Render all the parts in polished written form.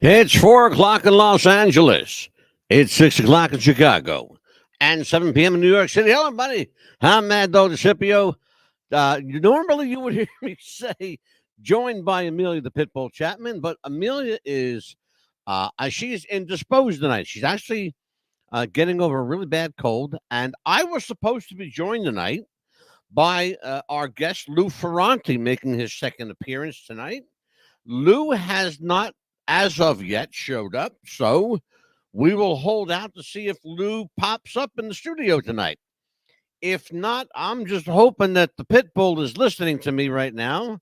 It's 4 o'clock in Los Angeles. It's 6 o'clock in Chicago, and 7 p.m. in New York City. Hello, buddy. I'm Mad Dog DeCipio. Normally, you would hear me say joined by Amelia the Pitbull Chapman, but Amelia is she's indisposed tonight. She's actually getting over a really bad cold, and I was supposed to be joined tonight by our guest Lou Ferranti, making his second appearance tonight. Lou has not, as of yet, showed up, so we will hold out to see if Lou pops up in the studio tonight. If not, I'm just hoping that the pit bull is listening to me right now.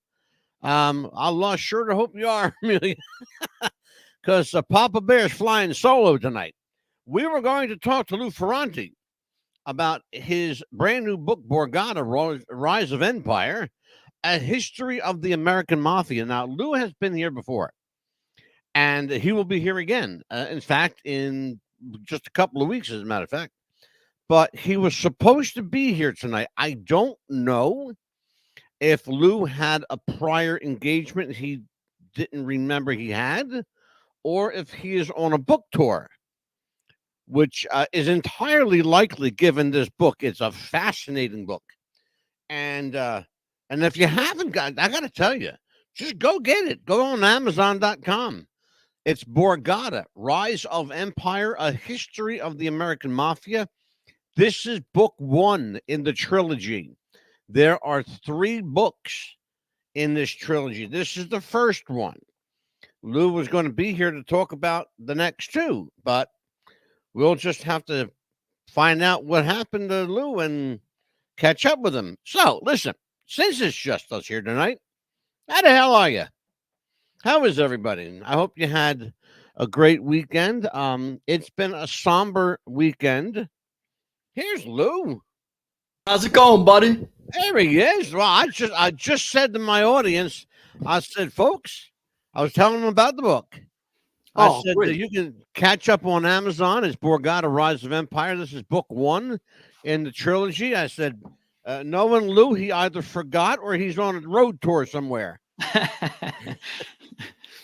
Allah sure to hope you are, Amelia, because Papa Bear's flying solo tonight. We were going to talk to Lou Ferranti about his brand new book, Borgata, Rise of Empire, a history of the American mafia. Now, Lou has been here before, and he will be here again. In fact, in just a couple of weeks, as a matter of fact. But he was supposed to be here tonight. I don't know if Lou had a prior engagement he didn't remember he had, or if he is on a book tour, which is entirely likely given this book. It's a fascinating book. And if you haven't got, I got to tell you, just go get it. Go on Amazon.com. It's Borgata, Rise of Empire, a history of the American mafia. This is book one in the trilogy. There are 3 books in this trilogy. This is the first one. Lou was going to be here to talk about the next 2, but we'll just have to find out what happened to Lou and catch up with him. So, listen, since it's just us here tonight, how the hell are you? How is everybody? I hope you had a great weekend. It's been a somber weekend. Here's Lou. How's it going, buddy? There he is. Well, I just said to my audience, I said, folks, I was telling them about the book. I said that you can catch up on Amazon. It's Borgata, Rise of Empire. This is book 1 in the trilogy. I said, knowing Lou, he either forgot or he's on a road tour somewhere.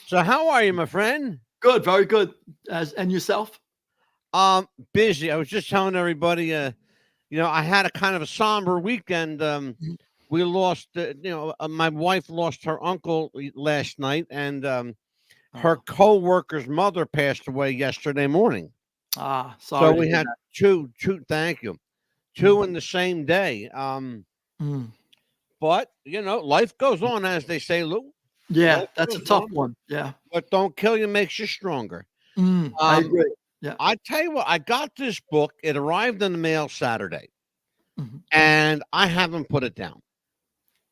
So how are you, my friend? Good, very good. And yourself? Busy. I was just telling everybody, I had a kind of a somber weekend. We lost, my wife lost her uncle last night, and her co-worker's mother passed away yesterday morning. Sorry. So we had two. Thank you. 2 in the same day. But life goes on, as they say, Lou. Yeah, Life that's a goes tough on. one. Yeah. What don't kill you makes you stronger. I agree. Yeah. I tell you what, I got this book. It arrived in the mail Saturday, Mhm. and I haven't put it down.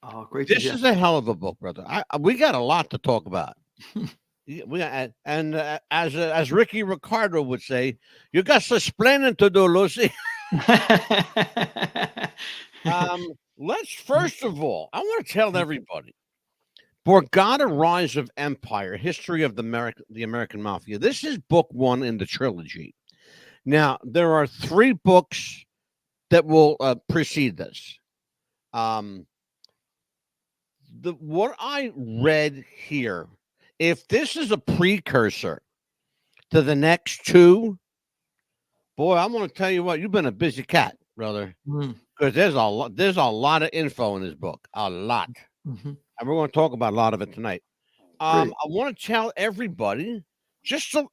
Oh, great. This is a hell of a book, brother. We got a lot to talk about. As Ricky Ricardo would say, you got explaining to do, Lucy. Let's first of all, I want to tell everybody, Borgata, Rise of Empire, History of the American Mafia. This is book 1 in the trilogy. Now, there are 3 books that will precede this. What I read here, if this is a precursor to the next 2, boy, I'm going to tell you what, you've been a busy cat, brother, because there's a lot of info in this book, a lot. Mm-hmm. And we're going to talk about a lot of it tonight. I want to tell everybody just some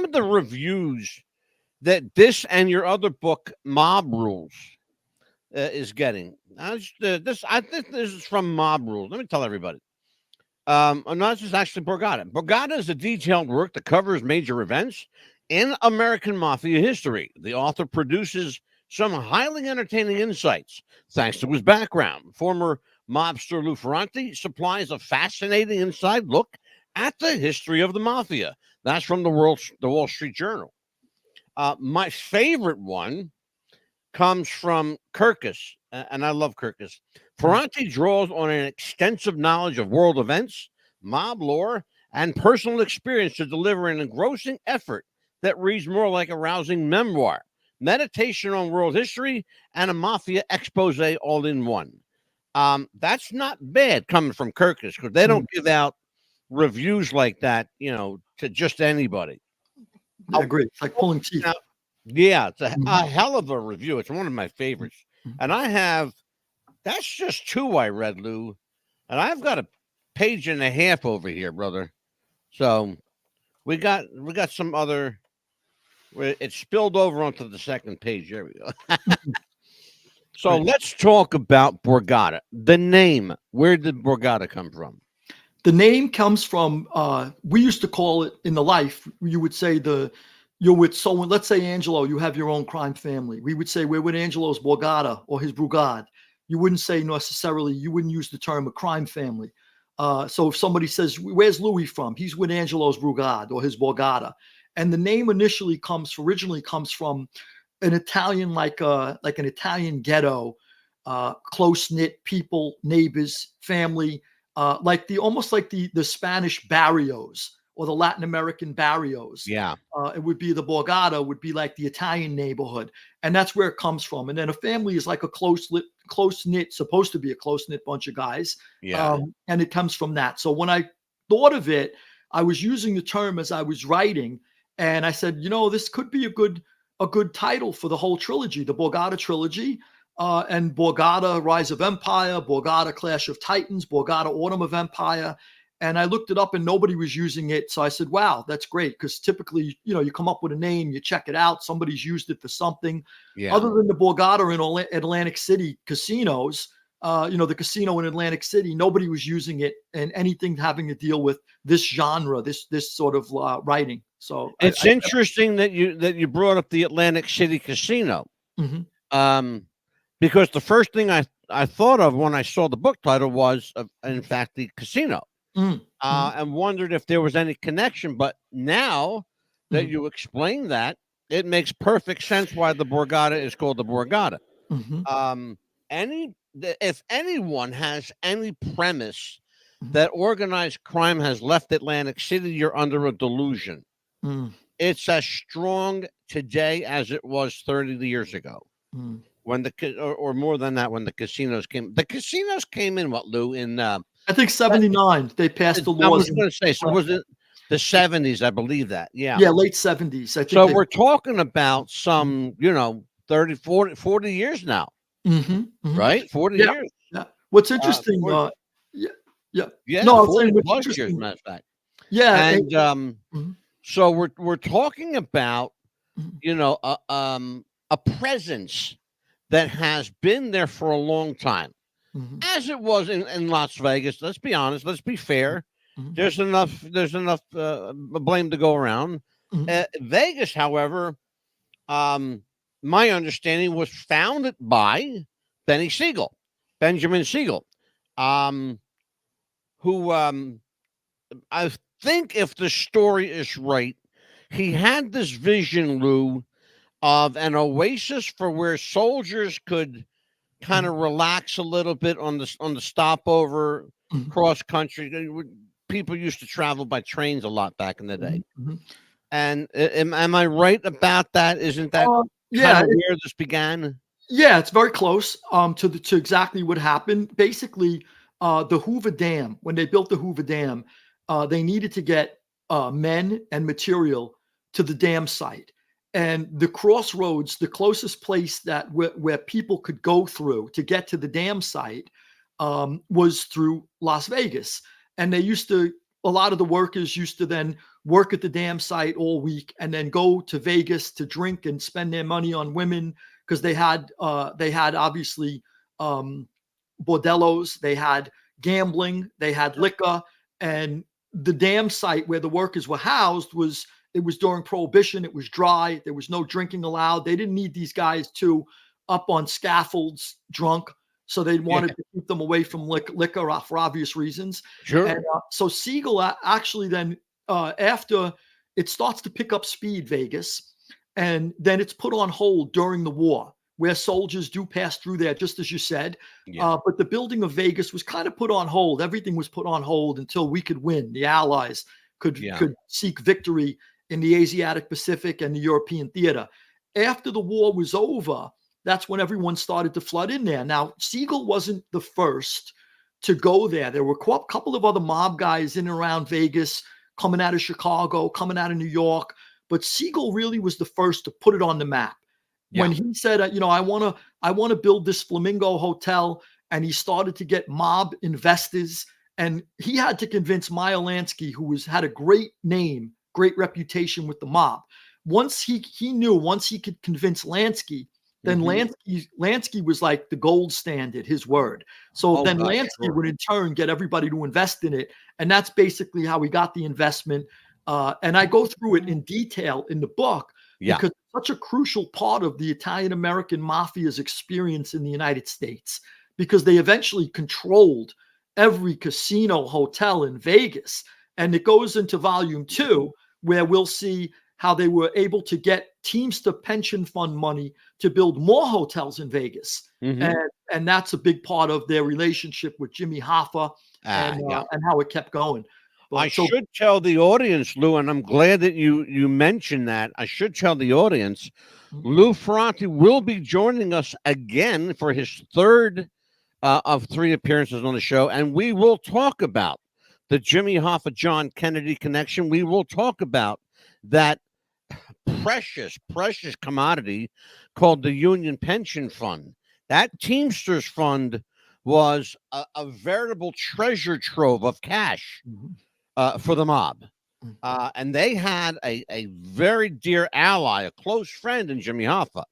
of the reviews that this and your other book, Mob Rules, is getting. I think this is from Mob Rules. Let me tell everybody. No, this is actually Borgata. Borgata is a detailed work that covers major events in American mafia history. The author produces some highly entertaining insights thanks to his background. Former mobster Lou Ferranti supplies a fascinating inside look at the history of the mafia. That's from the Wall Street Journal. My favorite one comes from Kirkus, and I love Kirkus. Ferranti draws on an extensive knowledge of world events, mob lore, and personal experience to deliver an engrossing effort that reads more like a rousing memoir, meditation on world history, and a mafia expose all in one. That's not bad coming from Kirkus, because they don't give out reviews like that, to just anybody. I agree. It's like pulling teeth. Now, yeah, it's a, Mhm, a hell of a review. It's one of my favorites, mhm. and that's just two I read, Lou, and I've got a page and a half over here, brother. So we got some other. It spilled over onto the second page. There we go. So Great. let's talk about Borgata. The name. Where did Borgata come from? The name comes from, we used to call it in the life, you would say you're with someone, let's say Angelo, you have your own crime family. We would say we're with Angelo's Borgata or his Brugade. You wouldn't say necessarily, you wouldn't use the term a crime family. So if somebody says, where's Louis from? He's with Angelo's Brugade or his Borgata. And the name originally comes from an Italian, like an Italian ghetto, close knit people, neighbors, family, like almost like the Spanish barrios or the Latin American barrios. Yeah. It would be the Borgata would be like the Italian neighborhood, and that's where it comes from. And then a family is like a close knit, supposed to be a close knit bunch of guys, Yeah. and it comes from that. So when I thought of it, I was using the term as I was writing, and I said, this could be a good title for the whole trilogy, the Borgata trilogy. And Borgata, Rise of Empire, Borgata, Clash of Titans, Borgata, Autumn of Empire. And I looked it up and nobody was using it. So I said, wow, that's great. Because typically, you come up with a name, you check it out, somebody's used it for something. Yeah. Other than the Borgata in Atlantic City casinos, the casino in Atlantic City, nobody was using it in anything having to deal with this genre, this sort of writing. So It's interesting that you brought up the Atlantic City Casino. Mhm. Because the first thing I thought of when I saw the book title was, in fact, the casino, Mhm. and wondered if there was any connection. But now that Mhm. you explain that, it makes perfect sense why the Borgata is called the Borgata. Mhm. Um, if anyone has any premise Mhm. that organized crime has left Atlantic City, you're under a delusion. Mhm. It's as strong today as it was 30 years ago. Mhm. When or more than that, when the casinos came in what, Lou? In I think 79, they passed the I was laws. going to say, so was it the 70s? I believe that. Yeah. Yeah, late 70s. I think So they. we're talking about some, 30, 40 years now, Mhm, mhm. right? 40 Yeah, years. yeah. What's interesting, 40, yeah, yeah. yeah, No, I was 40 saying what's plus years, interesting, matter of fact. yeah, And mhm, so we're talking about, mhm, a presence that has been there for a long time, mhm, as it was in Las Vegas. Let's be honest. Let's be fair. mhm, There's enough blame to go around. mhm, Vegas, however, my understanding was founded by Benjamin Siegel, um, who I think, if the story is right, he had this vision, Lou, of an oasis for where soldiers could kind mhm, of relax a little bit on the stopover mhm, cross country. People used to travel by trains a lot back in the day. mhm, mhm. And am I right about that? Isn't that kind Yeah, of where this began? yeah, it's very close to exactly what happened. Basically, the Hoover Dam, when they built the Hoover Dam, they needed to get men and material to the dam site. And the crossroads, the closest place that where people could go through to get to the dam site, was through Las Vegas. And a lot of the workers used to then work at the dam site all week and then go to Vegas to drink and spend their money on women, because they had obviously um, bordellos, they had gambling, they had liquor, and the dam site where the workers were housed was during Prohibition. It was dry. There was no drinking allowed. They didn't need these guys up on scaffolds drunk, so they Yeah, wanted to keep them away from liquor for obvious reasons. And sure. so Siegel actually then, after it starts to pick up speed, Vegas, and then it's put on hold during the war, where soldiers do pass through there, just as you said. Yeah, But the building of Vegas was kind of put on hold. Everything was put on hold until we could win. The Allies yeah, could seek victory in the Asiatic Pacific and the European theater. After the war was over, that's when everyone started to flood in there. Now, Siegel wasn't the first to go there. There were a couple of other mob guys in and around Vegas, coming out of Chicago, coming out of New York, but Siegel really was the first to put it on the map. Yeah. When he said, I want to build this Flamingo Hotel, and he started to get mob investors, and he had to convince Meyer Lansky, who had a great name, great reputation with the mob. Once he knew, once he could convince Lansky, then Lansky was like the gold standard, his word. So then Lansky would in turn get everybody to invest in it. And that's basically how we got the investment. And I go through it in detail in the book because it's such a crucial part of the Italian-American mafia's experience in the United States, because they eventually controlled every casino, hotel in Vegas. And it goes into volume 2, where we'll see how they were able to get Teamster pension fund money to build more hotels in Vegas. And that's a big part of their relationship with Jimmy Hoffa and how it kept going. But, I should tell the audience, Lou, and I'm glad that you mentioned that. I should tell the audience, Lou Ferranti will be joining us again for his third of 3 appearances on the show, and we will talk about the Jimmy Hoffa John Kennedy connection. We will talk about that precious commodity called the Union Pension Fund. That Teamsters Fund was a veritable treasure trove of cash for the mob. And they had a very dear ally, a close friend in Jimmy Hoffa.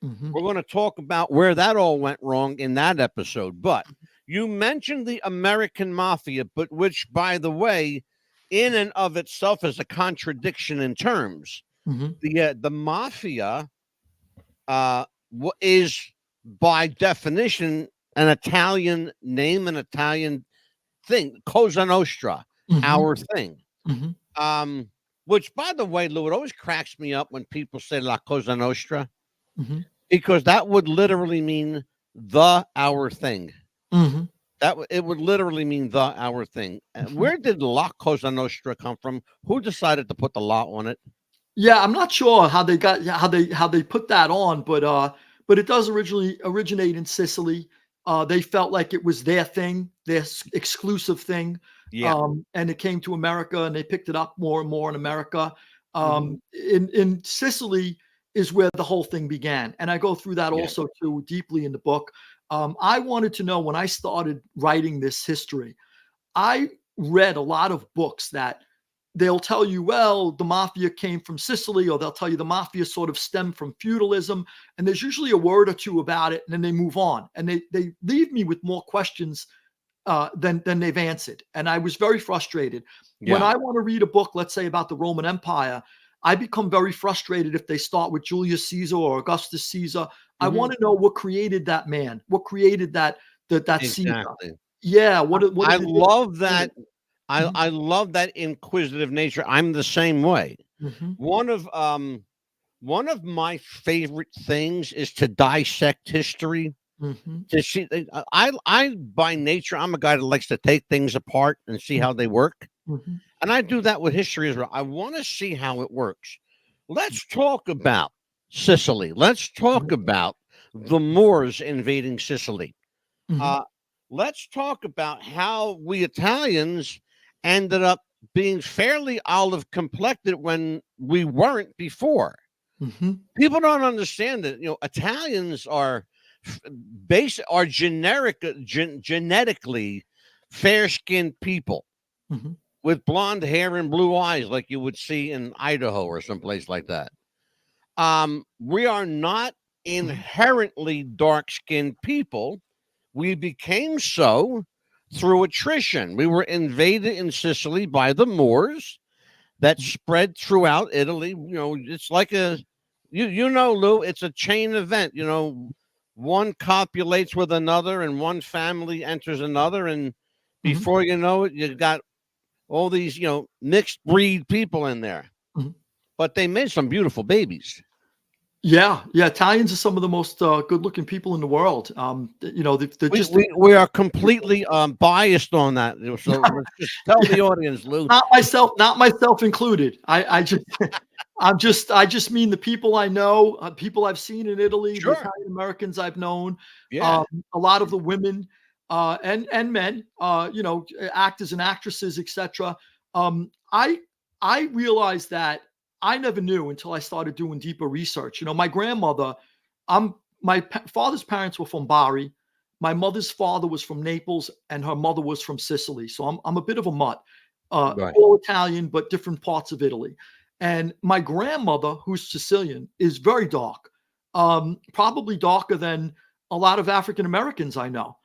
We're going to talk about where that all went wrong in that episode. But you mentioned the American Mafia, but which, by the way, in and of itself is a contradiction in terms. The Mafia is, by definition, an Italian name, an Italian thing. Cosa Nostra, our thing. Which, by the way, Lou, it always cracks me up when people say La Cosa Nostra, because that would literally mean our thing. It would literally mean our thing. Where did La Cosa Nostra come from? Who decided to put the "la" on it? Yeah, I'm not sure how they put that on, but it does originate in Sicily. They felt like it was their thing, their exclusive thing. And it came to America, and they picked it up more and more in America. In Sicily is where the whole thing began, and I go through that also too deeply in the book. I wanted to know, when I started writing this history, I read a lot of books that they'll tell you, well, the mafia came from Sicily, or they'll tell you the mafia sort of stemmed from feudalism. And there's usually a word or two about it, and then they move on. And they leave me with more questions than they've answered. And I was very frustrated. When I want to read a book, let's say about the Roman Empire, I become very frustrated if they start with Julius Caesar or Augustus Caesar. I want to know what created that man, what created that Caesar. Yeah. I love that. I love that inquisitive nature. I'm the same way. One of my favorite things is to dissect history. To see, I by nature, I'm a guy that likes to take things apart and see how they work. And I do that with history as well. I want to see how it works. Let's talk about Sicily. Let's talk about the Moors invading Sicily. Let's talk about how we Italians ended up being fairly olive complected when we weren't before. People don't understand that, Italians are genetically fair-skinned people with blonde hair and blue eyes, like you would see in Idaho or someplace like that. We are not inherently dark-skinned people. We became so through attrition. We were invaded in Sicily by the Moors that spread throughout Italy. It's like Lou, it's a chain event. One copulates with another, and one family enters another, and before you know it, you got all these, mixed breed people in there. But they made some beautiful babies. Yeah. Italians are some of the most good-looking people in the world. We are completely biased on that. So let's just tell the audience, Lou. Not myself included. I just mean the people I know, people I've seen in Italy, the Italian Americans I've known. A lot of the women. and men, actors and actresses, etc. I realized that I never knew until I started doing deeper research. My grandmother, my father's parents were from Bari. My mother's father was from Naples, and her mother was from Sicily. So I'm a bit of a mutt, Right. all Italian, but different parts of Italy. And my grandmother, who's Sicilian, is very dark, probably darker than a lot of African Americans I know.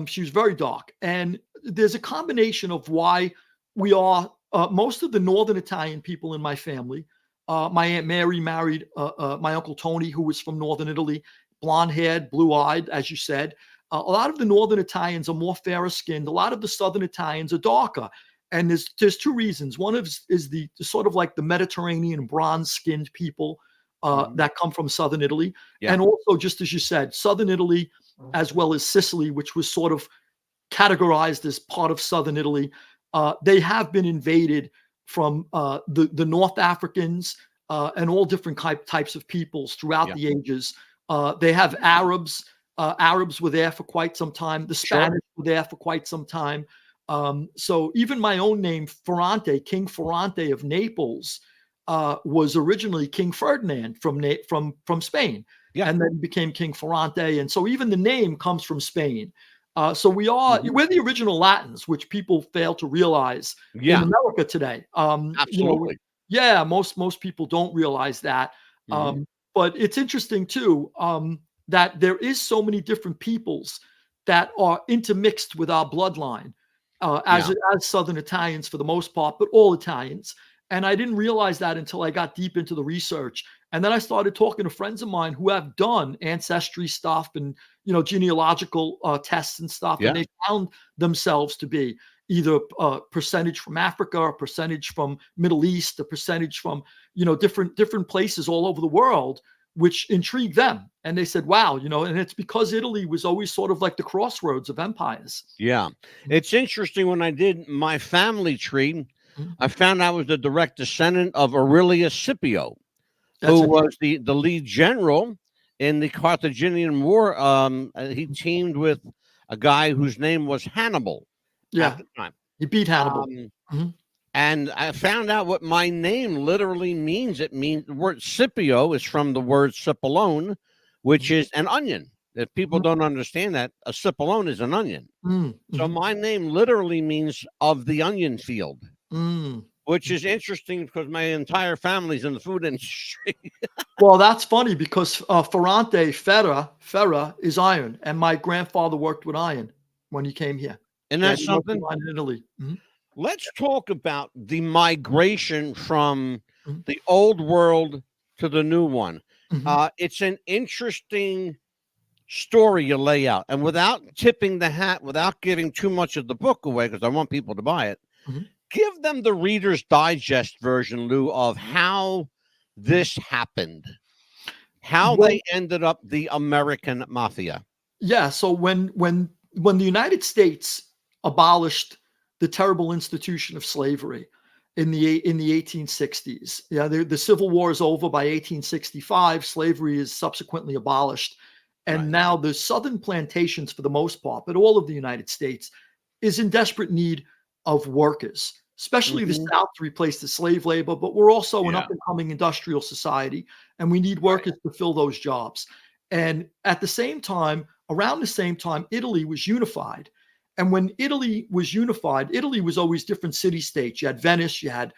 She was very dark, and there's a combination of why we are most of the Northern Italian people in my family. My Aunt Mary married my Uncle Tony, who was from Northern Italy, blonde haired, blue eyed, as you said. A lot of the Northern Italians are more fairer skinned. A lot of the Southern Italians are darker. And there's two reasons. One is the sort of like the Mediterranean bronze skinned people that come from Southern Italy. Yeah. And also, just as you said, Southern Italy, as well as Sicily, which was sort of categorized as part of Southern Italy. They have been invaded from the North Africans and all different types of peoples throughout Yeah. the ages. They have Arabs. Arabs were there for quite some time. The Sure. Spanish were there for quite some time. So even my own name, Ferrante, King Ferrante of Naples, was originally King Ferdinand from Spain, Yeah. and then became King Ferrante. And so even the name comes from Spain. So we're the original Latins, which people fail to realize Yeah. in America today. Absolutely. Yeah, most people don't realize that. Mhm. But it's interesting too that there is so many different peoples that are intermixed with our bloodline as Southern Italians for the most part, but all Italians. And I didn't realize that until I got deep into the research. And then I started talking to friends of mine who have done ancestry stuff and genealogical tests and stuff, Yeah. and they found themselves to be either a percentage from Africa, a percentage from Middle East, a percentage from different places all over the world, which intrigued them. And they said, "Wow, and it's because Italy was always sort of like the crossroads of empires." Yeah. It's interesting when I did my family tree, Mhm. I found I was the direct descendant of Aurelius Scipio, That's who it. was the lead general in the Carthaginian War. He teamed with a guy whose name was Hannibal at Yeah, the time. he beat Hannibal. Um, Mhm. and I found out what my name literally means. It means the word Scipio is from the word Cipollone, which Mhm. is an onion. If people Mhm. don't understand that, a Cipollone is an onion. Mm, So mhm, my name literally means of the onion field, mm. which is interesting because my entire family's in the food industry. Well, that's funny because Ferrante, Ferra is iron, and my grandfather worked with iron when he came here. And Yeah, that's he worked with something. iron in Italy. Mhm, Let's talk about the migration from mhm, the old world to the new one. mhm, It's an interesting story you lay out. And without tipping the hat, without giving too much of the book away, because I want people to buy it, mhm. give them the Reader's Digest version, Lou, of how this happened, how Well, they ended up the American mafia. yeah. So when the United States abolished the terrible institution of slavery in the 1860s, yeah, the Civil War is over by 1865. Slavery is subsequently abolished, and Right. now the Southern plantations, for the most part, but all of the United States, is in desperate need of workers, especially the Mhm. South to replace the slave labor. But we're also an Yeah. up and coming industrial society, and we need Right. workers to fill those jobs. And at the same time, around the same time, Italy was unified. And when Italy was unified, Italy was always different city states. You had Venice, you had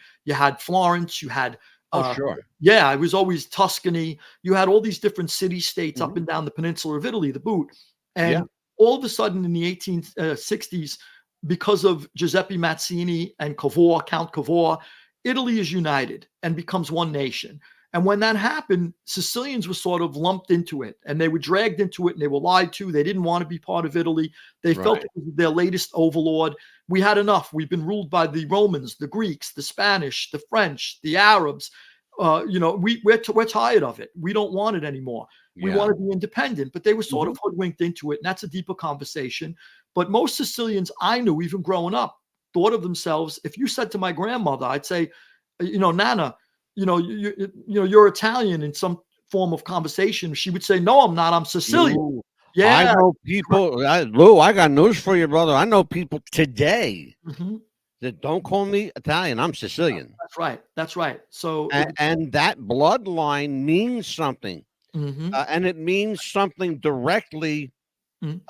Florence, you had Oh, uh, sure. yeah, it was always Tuscany. You had all these different city states up Mhm. and down the peninsula of Italy, the boot. Yeah. And all of a sudden in the 1860s, because of Giuseppe Mazzini and Cavour, Count Cavour, Italy is united and becomes one nation. And when that happened, Sicilians were sort of lumped into it, and they were dragged into it, and they were lied to. They didn't want to be part of Italy. They felt Right. it was their latest overlord. We had enough. We've been ruled by the Romans, the Greeks, the Spanish, the French, the Arabs. We're tired of it. We don't want it anymore. We Yeah. want to be independent. But they were sort Mhm. of hoodwinked into it, and that's a deeper conversation. But most Sicilians I knew, even growing up, thought of themselves. If you said to my grandmother, I'd say, Nana, you're Italian in some form of conversation. She would say, "No, I'm not. I'm Sicilian." Ooh. I Yeah. know people, Lou. I got news for you, brother. I know people today Mhm. that don't call me Italian. I'm Sicilian, That's right. That's right. So it was and that bloodline means something, mhm, and it means something directly mhm,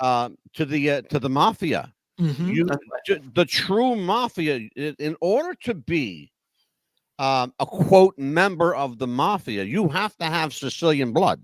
to the mafia. mhm, You, that's right. the true mafia, in order to be a quote member of the mafia, you have to have Sicilian blood.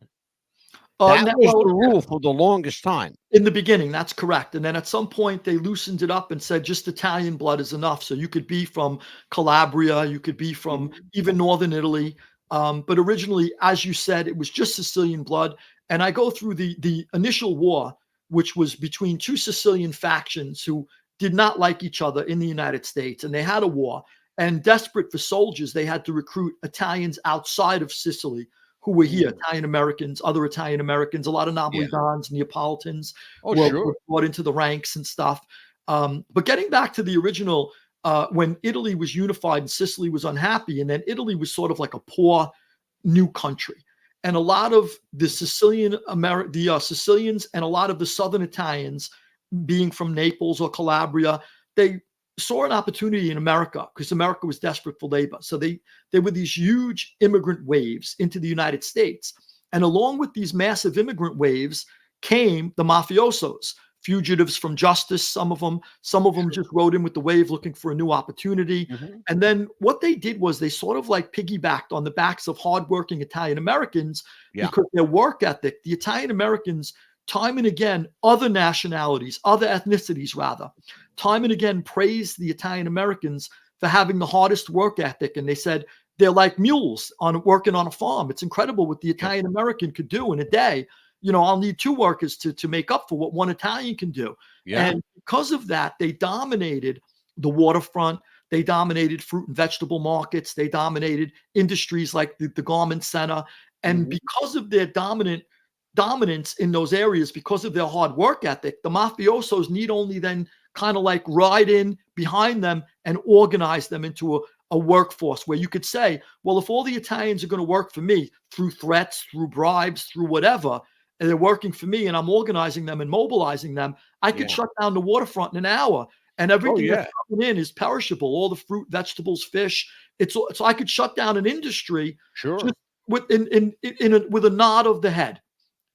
That Now was well, the rule for the longest time. in the beginning, that's correct, and then at some point, they loosened it up and said just Italian blood is enough, so you could be from Calabria, you could be from Mhm. even Northern Italy, but originally, as you said, it was just Sicilian blood, and I go through the initial war, which was between 2 Sicilian factions who did not like each other in the United States, and they had a war, and desperate for soldiers, they had to recruit Italians outside of Sicily who were here, Mm. Italian Americans, other Italian Americans, a lot of Yeah. Napolitans, Neapolitans Oh, were sure. brought into the ranks and stuff. But getting back to the original, when Italy was unified and Sicily was unhappy, and then Italy was sort of like a poor new country. And a lot of the Sicilians and a lot of the Southern Italians, being from Naples or Calabria, they saw an opportunity in America because America was desperate for labor. So they were these huge immigrant waves into the United States. And along with these massive immigrant waves came the mafiosos, fugitives from justice, some of them just rode in with the wave looking for a new opportunity. Mhm. And then what they did was they sort of like piggybacked on the backs of hardworking Italian Americans Yeah. because their work ethic, the Italian Americans, time and again, other nationalities, other ethnicities rather, time and again praised the Italian Americans for having the hardest work ethic. And they said they're like mules on working on a farm. It's incredible what the Yeah. Italian American could do in a day. I'll need 2 workers to make up for what one Italian can do. Yeah. And because of that, they dominated the waterfront. They dominated fruit and vegetable markets. They dominated industries like the garment center. And Mhm. because of their dominance in those areas, because of their hard work ethic, the mafiosos need only then kind of like ride in behind them and organize them into a workforce where you could say, well, if all the Italians are going to work for me through threats, through bribes, through whatever, and they're working for me and I'm organizing them and mobilizing them, I could Yeah. shut down the waterfront in an hour and Oh, everything that's yeah. coming in is perishable. All the fruit, vegetables, fish. So I could shut down an industry Sure. just with a nod of the head.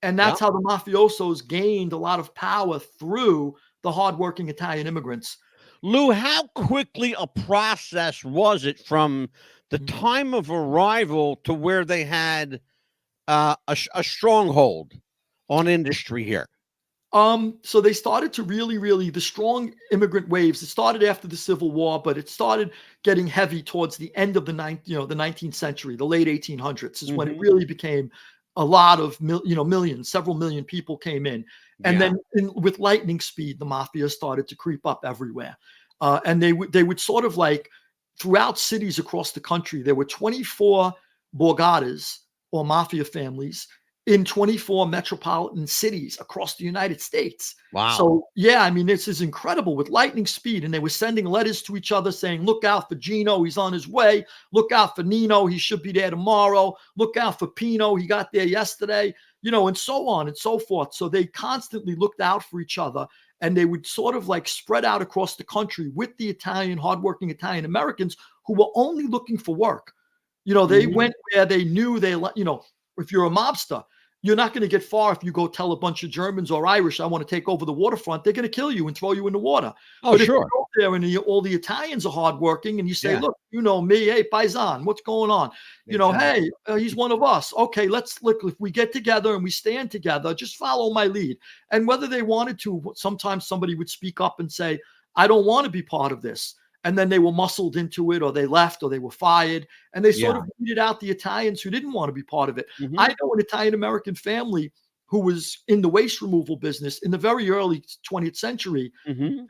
And Yeah. that's how the mafiosos gained a lot of power through the hardworking Italian immigrants. Lou, how quickly a process was it from the Mhm. time of arrival to where they had a stronghold on industry here? So they started to really the strong immigrant waves. It started after the Civil War, but it started getting heavy towards the end of the 19th century, the late 1800s is when it Mhm. really became a lot of millions, several million people came in, and Yeah. then with lightning speed, the mafia started to creep up everywhere, and they would sort of like throughout cities across the country. There were 24 borgatas or mafia families in 24 metropolitan cities across the United States. Wow. So, yeah, I mean, this is incredible with lightning speed. And they were sending letters to each other saying, look out for Gino, he's on his way. Look out for Nino, he should be there tomorrow. Look out for Pino, he got there yesterday, and so on and so forth. So they constantly looked out for each other and they would sort of like spread out across the country with the hardworking Italian Americans who were only looking for work. They Mhm. went where they knew if you're a mobster, you're not going to get far if you go tell a bunch of Germans or Irish, I want to take over the waterfront. They're going to kill you and throw you in the water. Oh, But if you sure. go there and all the Italians are hardworking and you say, Yeah. look, you know me, hey, paisan, what's going on? Hey, Exactly. he's one of us. Okay, let's look. If we get together and we stand together, just follow my lead. And whether they wanted to, sometimes somebody would speak up and say, I don't want to be part of this. And then they were muscled into it, or they left, or they were fired. And they sort Yeah. of weeded out the Italians who didn't want to be part of it. I Mhm. know an Italian American family who was in the waste removal business in the very early 20th century, Mhm.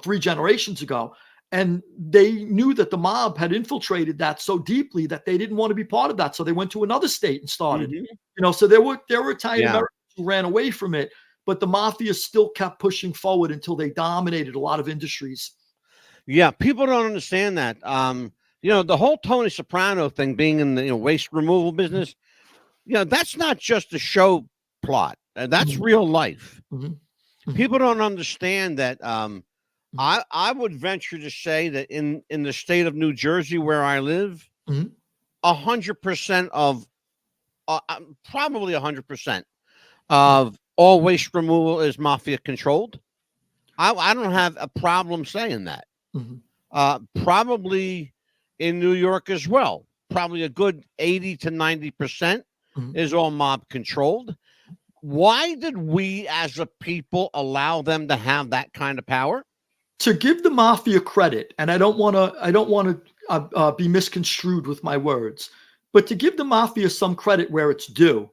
3 generations ago. And they knew that the mob had infiltrated that so deeply that they didn't want to be part of that. So they went to another state and started. Mhm. So there were Italian Yeah. Americans who ran away from it, but the mafia still kept pushing forward until they dominated a lot of industries. Yeah. People don't understand that. The whole Tony Soprano thing being in the waste removal business, that's not just a show plot. And that's Mhm, real life. mhm, mhm, People don't understand that. mhm, I would venture to say that in the state of New Jersey where I live, mhm, 100% of probably 100% mhm, of all waste removal is mafia controlled. I don't have a problem saying that. mhm, Probably in New York as well. Probably a good 80 to 90% mhm. is all mob controlled. Why did we as a people allow them to have that kind of power? To give the mafia credit, and I don't want to be misconstrued with my words, but to give the mafia some credit where it's due,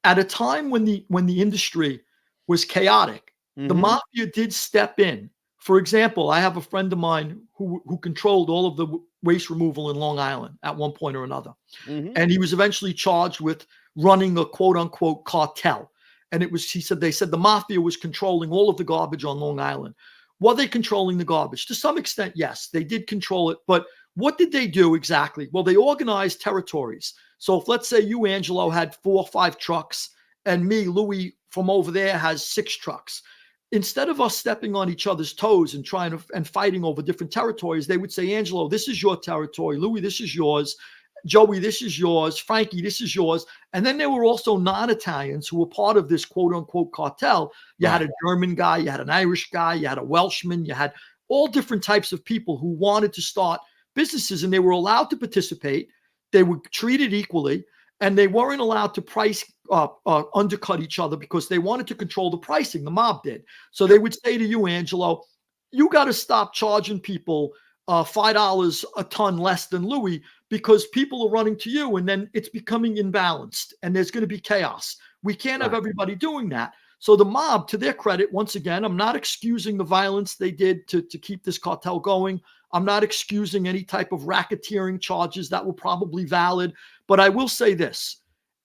at a time when the industry was chaotic, the Hmm. mafia did step in. For example, I have a friend of mine who controlled all of the waste removal in Long Island at one point or another, Hmm. and he was eventually charged with running a quote unquote cartel. And it was he said they said the mafia was controlling all of the garbage on Long Island. Were they controlling the garbage? To some extent, yes, they did control it. But what did they do exactly? Well, they organized territories. So if let's say you, Angelo, had 4 or 5 trucks, and me, Louis, from over there has 6 trucks. Instead of us stepping on each other's toes and trying to and fighting over different territories, they would say, Angelo, this is your territory. Louis, this is yours. Joey, this is yours. Frankie, this is yours. And then there were also non-Italians who were part of this quote unquote cartel. You had Right. a German guy, you had an Irish guy, you had a Welshman, you had all different types of people who wanted to start businesses, and they were allowed to participate. They were treated equally, and they weren't allowed to price undercut each other because they wanted to control the pricing. The mob did. So they would say to you, Angelo, you got to stop charging people $5 a ton less than Louis because people are running to you, and then it's becoming imbalanced and there's going to be chaos. We can't have Right. everybody doing that. So the mob, to their credit, once again, I'm not excusing the violence they did to keep this cartel going. I'm not excusing any type of racketeering charges that were probably valid. But I will say this: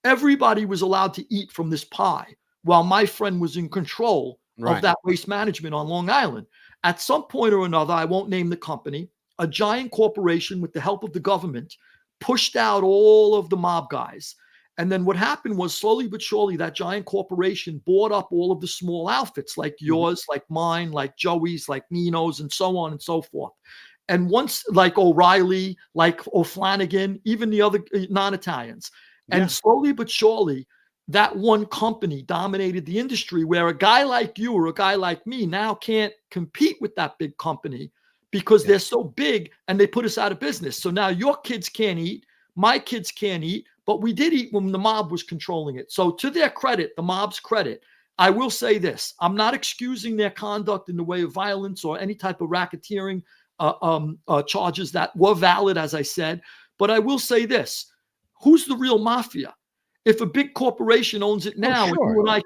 everybody was allowed to eat from this pie while my friend was in control of Right. that waste management on Long Island. At some point or another, I won't name the company, a giant corporation with the help of the government pushed out all of the mob guys. And then what happened was slowly but surely that giant corporation bought up all of the small outfits like Hmm. yours, like mine, like Joey's, like Nino's, and so on and so forth. And once, like O'Reilly, like O'Flanagan, even the other non-Italians. And Yeah. slowly but surely, that one company dominated the industry where a guy like you or a guy like me now can't compete with that big company because Yeah. they're so big and they put us out of business. So now your kids can't eat, my kids can't eat, but we did eat when the mob was controlling it. So to their credit, the mob's credit, I will say this: I'm not excusing their conduct in the way of violence or any type of racketeering charges that were valid, as I said. But I will say this: who's the real mafia? If a big corporation owns it Oh, now, and sure. you and I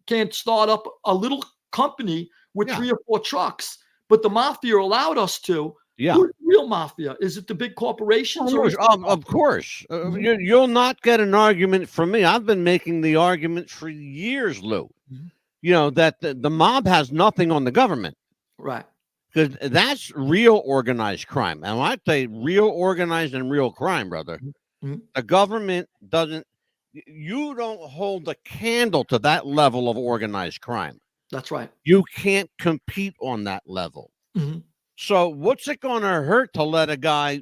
can't start up a little company with Yeah. 3 or 4 trucks, but the mafia allowed us to. Yeah. Who's the real mafia? Is it the big corporations or is it the Of course. mafia? You'll not get an argument from me. I've been making the argument for years, Lou. Mhm. That the mob has nothing on the government Right. because that's real organized crime. And when I say real organized and real crime, brother, Mhm. Mhm. the government doesn't, you don't hold a candle to that level of organized crime. That's right. You can't compete on that level. Mhm. So what's it going to hurt to let a guy,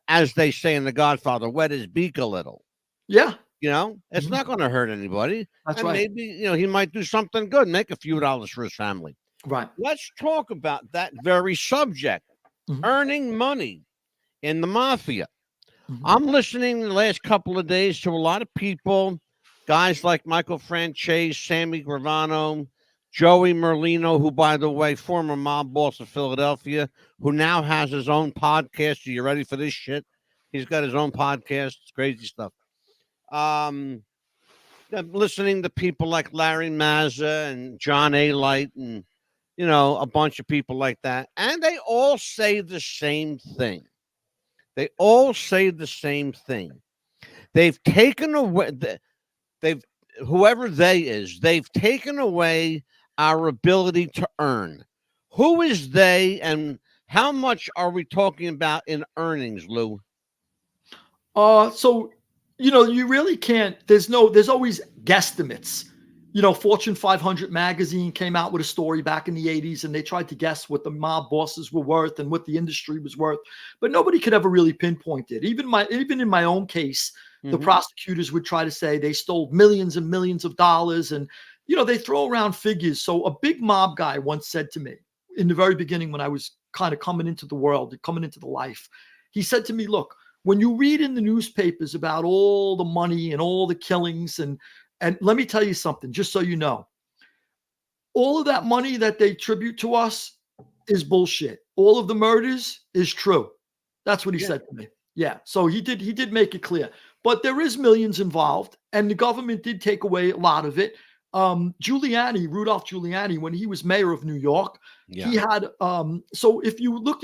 as they say in The Godfather, wet his beak a little? Yeah. It's Mhm. not going to hurt anybody. That's And right. maybe, he might do something good, make a few dollars for his family. Right. Let's talk about that very subject, Mhm. earning money in the mafia. Mhm. I'm listening the last couple of days to a lot of people, guys like Michael Franchese, Sammy Gravano, Joey Merlino, who, by the way, former mob boss of Philadelphia, who now has his own podcast. Are you ready for this shit? He's got his own podcast. It's crazy stuff. Um, I'm listening to people like Larry Mazza and John A. Light and, a bunch of people like that. And they all say the same thing. They all say the same thing. They've taken away, they've, whoever they is, they've taken away our ability to earn. Who is they and how much are we talking about in earnings, Lou? So you really can't. There's always guesstimates Fortune 500 magazine came out with a story back in the 80s, and they tried to guess what the mob bosses were worth and what the industry was worth, but nobody could ever really pinpoint it. Even in my own case, the prosecutors would try to say they stole millions and millions of dollars, and they throw around figures. So a big mob guy once said to me in the very beginning, when I was kind of coming into the world, coming into the life, he said to me, look, when you read in the newspapers about all the money and all the killings, and let me tell you something, just so you know, all of that money that they tribute to us is bullshit. All of the murders is true. That's what he said to me. Yeah. So he did make it clear. But there is millions involved, and the government did take away a lot of it. Rudolph Giuliani, when he was mayor of New York, he had so if you look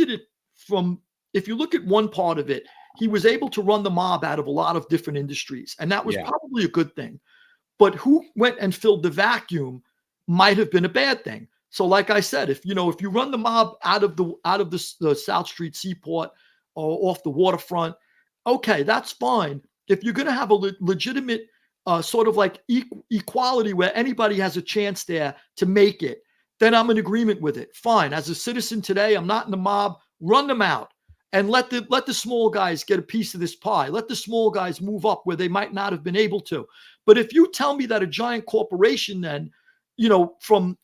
at one part of it, he was able to run the mob out of a lot of different industries, and that was probably a good thing. But who went and filled the vacuum might have been a bad thing. So, like I said, if you run the mob out of the South Street Seaport or off the waterfront, okay, that's fine. If you're going to have a legitimate sort of like equality where anybody has a chance there to make it, then I'm in agreement with it. Fine. As a citizen today, I'm not in the mob. Run them out. And let the small guys get a piece of this pie. Let the small guys move up where they might not have been able to. But if you tell me that a giant corporation then, from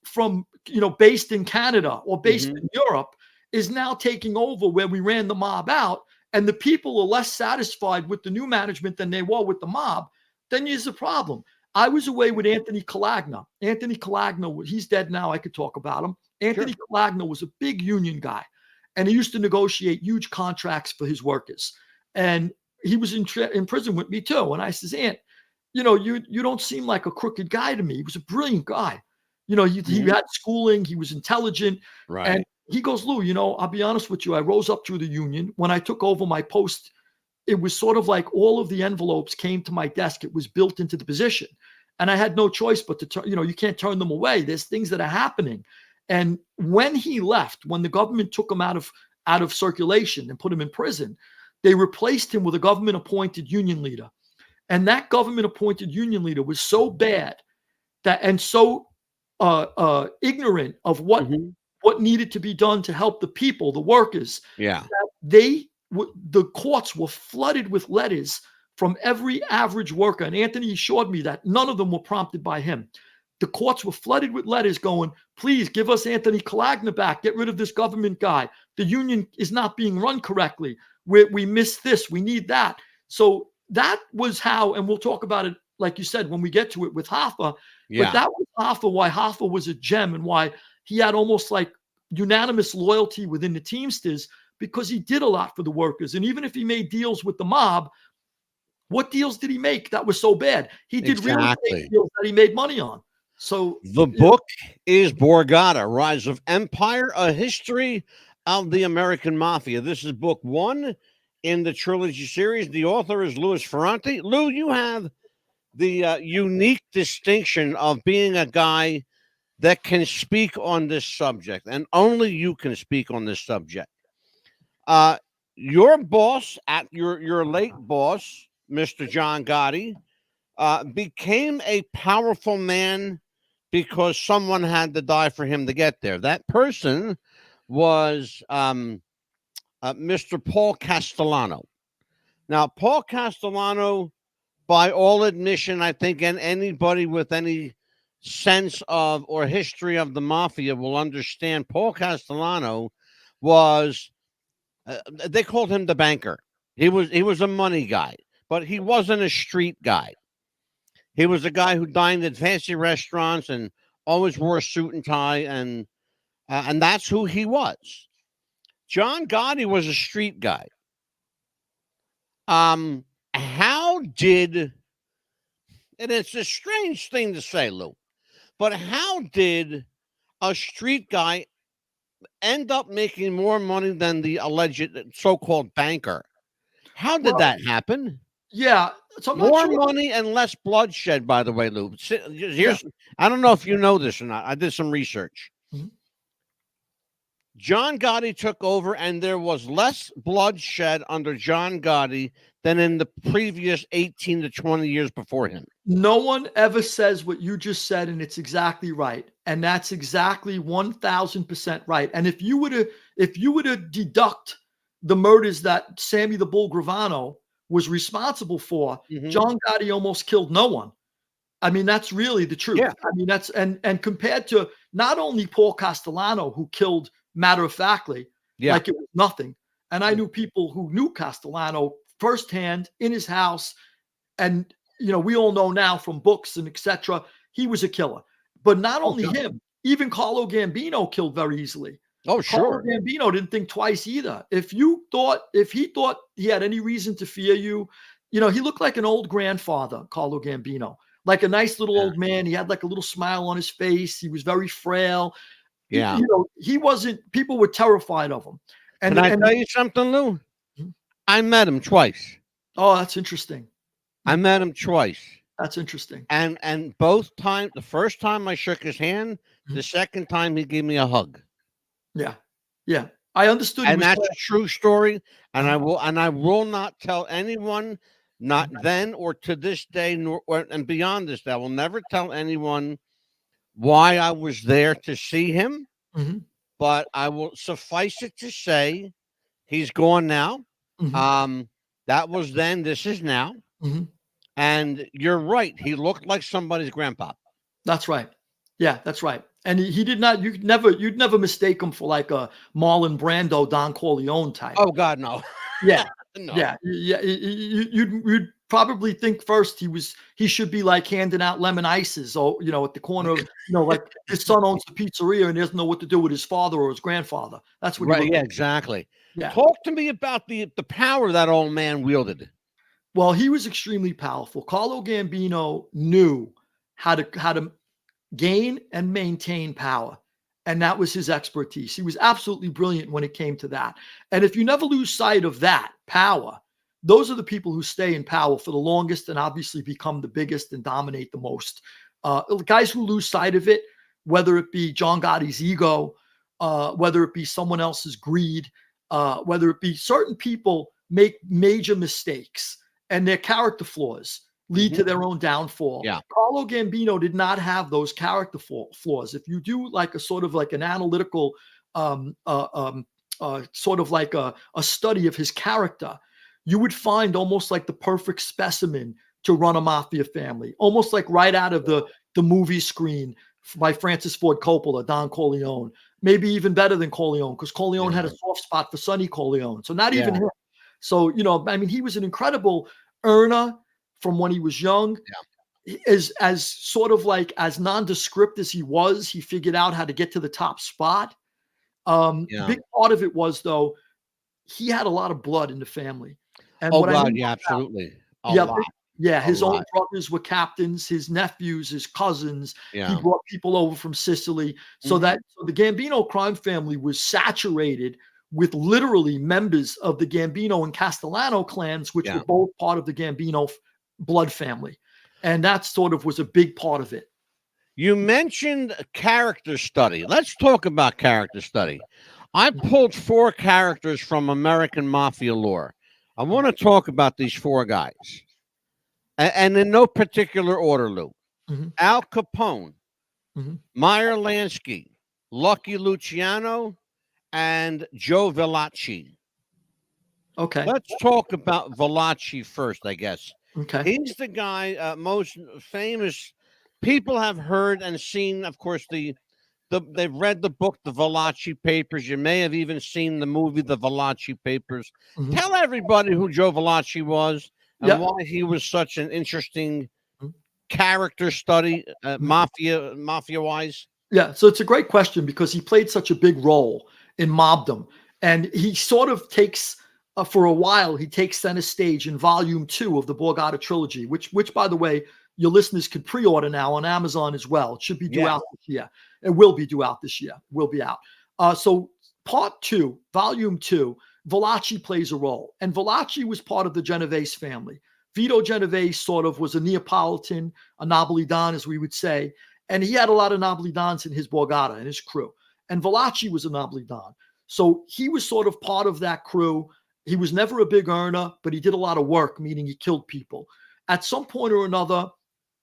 based in Canada or based in Europe is now taking over where we ran the mob out, and the people are less satisfied with the new management than they were with the mob, then here's the problem. I was away with Anthony Calagna. Anthony Calagna, he's dead now. I could talk about him. Anthony Calagna was a big union guy. And he used to negotiate huge contracts for his workers. And he was in prison with me too. And I says, Ant, you don't seem like a crooked guy to me. He was a brilliant guy. He had schooling. He was intelligent. Right. And he goes, Lou, I'll be honest with you. I rose up through the union. When I took over my post, it was sort of like all of the envelopes came to my desk. It was built into the position. And I had no choice but to turn, you can't turn them away. There's things that are happening. And when he left, when the government took him out of circulation and put him in prison, they replaced him with a government-appointed union leader. And that government-appointed union leader was so bad and so ignorant of what needed to be done to help the people, the workers. Yeah. That the courts were flooded with letters from every average worker. And Anthony assured me that none of them were prompted by him. The courts were flooded with letters going, please give us Anthony Calagna back. Get rid of this government guy. The union is not being run correctly. We miss this. We need that. So that was how, and we'll talk about it, like you said, when we get to it with Hoffa. Yeah. But that was Hoffa, why Hoffa was a gem and why he had almost like unanimous loyalty within the Teamsters, because he did a lot for the workers. And even if he made deals with the mob, what deals did he make that was so bad? He did real estate deals that he made money on. So the book is Borgata, Rise of Empire, A History of the American Mafia. This is book 1 in the trilogy series. The author is Louis Ferranti. Lou, you have the unique distinction of being a guy that can speak on this subject, and only you can speak on this subject. Your boss, at your late boss, Mr. John Gotti, became a powerful man because someone had to die for him to get there. That person was Mr. Paul Castellano. Now, Paul Castellano, by all admission, I think, and anybody with any sense of or history of the mafia will understand, Paul Castellano was, they called him the banker. He was a money guy, but he wasn't a street guy. He was a guy who dined at fancy restaurants and always wore a suit and tie, and that's who he was. John Gotti was a street guy. How did, and it's a strange thing to say, Lou, but how did a street guy end up making more money than the alleged so-called banker? How did that happen? Yeah. So more money and less bloodshed, by the way, Lou. I don't know if you know this or not. I did some research. John Gotti took over, and there was less bloodshed under John Gotti than in the previous 18 to 20 years before him. No one ever says what you just said, and it's exactly right. And that's exactly 1000% right. And if you were to deduct the murders that Sammy the Bull Gravano was responsible for, Mhm. John Gotti almost killed no one. I mean, that's really the truth. Yeah. I mean, that's and compared to not only Paul Castellano, who killed matter of factly, Yeah. like it was nothing. And I knew people who knew Castellano firsthand in his house, and we all know now from books and etc. He was a killer. But not Oh, only yeah. him, even Carlo Gambino killed very easily. Oh, Carlo sure. Gambino didn't think twice either. If he thought he had any reason to fear you, he looked like an old grandfather, Carlo Gambino, like a nice little Yeah. old man. He had like a little smile on his face. He was very frail. Yeah. He wasn't. People were terrified of him. Can I tell you something, Lou? Mhm. I met him twice. Oh, that's interesting. I met him twice. That's interesting. And both times, the first time I shook his hand, the second time he gave me a hug. Yeah. Yeah. I understood. And that's a true story. And I will not tell anyone, not then or to this day, and beyond this day. I will never tell anyone why I was there to see him. Mhm. But I will suffice it to say he's gone now. Mhm. That was then, this is now. Mhm. And you're right. He looked like somebody's grandpa. That's right. Yeah, that's right. And he did not. You'd never mistake him for like a Marlon Brando, Don Corleone type. Oh God, no. Yeah, No. yeah. You'd probably think first he should be like handing out lemon ices, or at the corner of like his son owns the pizzeria and he doesn't know what to do with his father or his grandfather. That's what he Right. looked Yeah, like. exactly. Yeah. Talk to me about the power that old man wielded. Well, he was extremely powerful. Carlo Gambino knew how to gain and maintain power. And that was his expertise. He was absolutely brilliant when it came to that. And if you never lose sight of that power, those are the people who stay in power for the longest and obviously become the biggest and dominate the most. Guys who lose sight of it, whether it be John Gotti's ego, whether it be someone else's greed, whether it be certain people make major mistakes and their character flaws lead to their own downfall. Yeah. Carlo Gambino did not have those character flaws. If you do like a sort of like an analytical, sort of like a study of his character, you would find almost like the perfect specimen to run a mafia family, almost like right out of the movie screen by Francis Ford Coppola, Don Corleone. Maybe even better than Corleone, because Corleone had a soft spot for Sonny Corleone. So not even him. So, I mean, he was an incredible earner from when he was young. As sort of like as nondescript as he was, he figured out how to get to the top spot. Big part of it was, though, he had a lot of blood in the family. And Oh what I God, mean yeah, by that- absolutely. A lot. his own lot. brothers were captains, his nephews, his cousins. Yeah. He brought people over from Sicily. So Mhm. so the Gambino crime family was saturated with literally members of the Gambino and Castellano clans, which were both part of the Gambino blood family. And that sort of was a big part of it. You mentioned character study. Let's talk about character study. I pulled 4 characters from American Mafia lore. I want to talk about these 4 guys. And in no particular order, Lou. Mhm. Al Capone, Mhm. Meyer Lansky, Lucky Luciano, and Joe Velacci. Okay. Let's talk about Velacci first, I guess. Okay. He's the guy most famous. People have heard and seen, of course, they've read the book, The Velacci Papers. You may have even seen the movie, The Velacci Papers. Mhm. Tell everybody who Joe Velacci was and Yep. why he was such an interesting Mhm. character study, mafia wise. Yeah, so it's a great question because he played such a big role in mobdom, and he sort of takes for a while he takes center stage in volume 2 of the Borgata trilogy, which by the way your listeners can pre-order now on Amazon as well. It should be due out this year. It will be due out this year. Will be out. So part 2, volume 2, Velacci plays a role, and Velacci was part of the Genovese family. Vito Genovese sort of was a Neapolitan, a Napolitan, as we would say. And he had a lot of Napolitans in his Borgata and his crew. and Valachi was an oblidan. So he was sort of part of that crew. He was never a big earner, but he did a lot of work, meaning he killed people. At some point or another,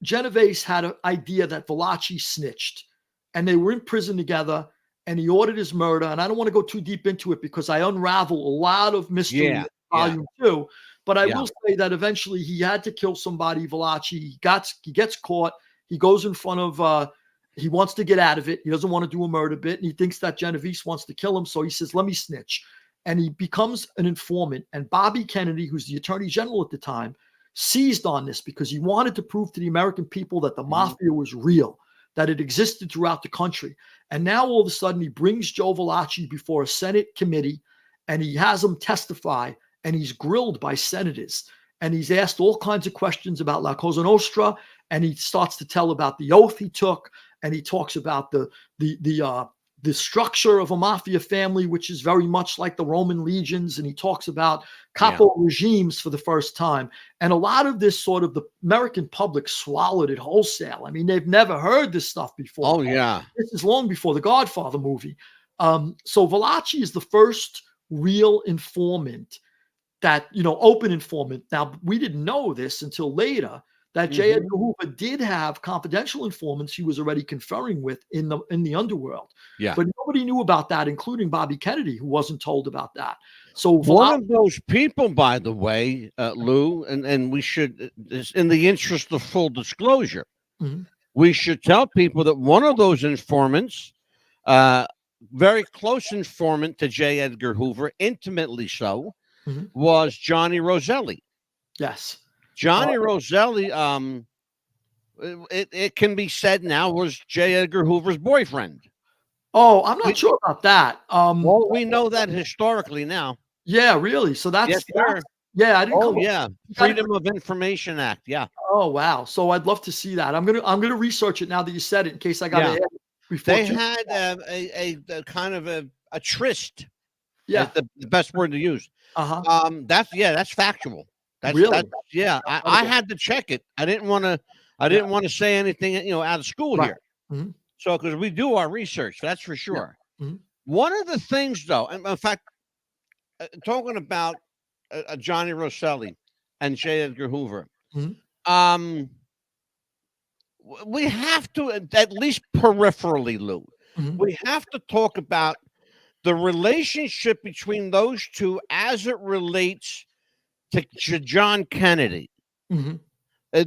Genovese had an idea that Valachi snitched, and they were in prison together, and he ordered his murder. And I don't want to go too deep into it because I unravel a lot of mystery in volume 2. But I will say that eventually he had to kill somebody, Valachi. He gets caught. He goes in front of, he wants to get out of it. He doesn't want to do a murder bit. And he thinks that Genovese wants to kill him. So he says, let me snitch. And he becomes an informant. And Bobby Kennedy, who's the attorney general at the time, seized on this because he wanted to prove to the American people that the mafia was real, that it existed throughout the country. And now all of a sudden he brings Joe Valachi before a Senate committee and he has him testify, and he's grilled by senators. And he's asked all kinds of questions about La Cosa Nostra, and he starts to tell about the oath he took, and he talks about the structure of a mafia family, which is very much like the Roman legions, and he talks about capo regimes for the first time. And a lot of this sort of the American public swallowed it wholesale. I mean, they've never heard this stuff before. Oh, yeah. This is long before the Godfather movie. So Valachi is the first real informant that, open informant. Now, we didn't know this until later, that J. Edgar Hoover did have confidential informants he was already conferring with in the underworld. Yeah. But nobody knew about that, including Bobby Kennedy, who wasn't told about that. So one of those people, by the way, Lou, and we should, in the interest of full disclosure, we should tell people that one of those informants, very close informant to J. Edgar Hoover, intimately so, was Johnny Roselli. Yes. Johnny Roselli, it can be said now, was J. Edgar Hoover's boyfriend. Oh, I'm not sure about that. Well, we know that historically now. Yeah, really. So that's, yes, sir. Yeah, I didn't. Oh, yeah. Freedom of Information Act. Yeah. Oh, wow. So I'd love to see that. I'm gonna research it now that you said it, in case I got to add it before. They had a kind of a tryst. Yeah, the best word to use. That's factual. That's really? I had to check it. I didn't want to say anything, out of school here. So, because we do our research, that's for sure. One of the things, though, and in fact, talking about Johnny Roselli and J. Edgar Hoover, we have to, at least peripherally, Lou, we have to talk about the relationship between those two as it relates to John Kennedy.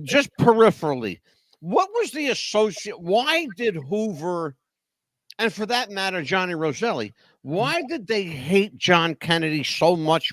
Just peripherally, what was the associate? Why did Hoover, and for that matter, Johnny Roselli, why did they hate John Kennedy so much?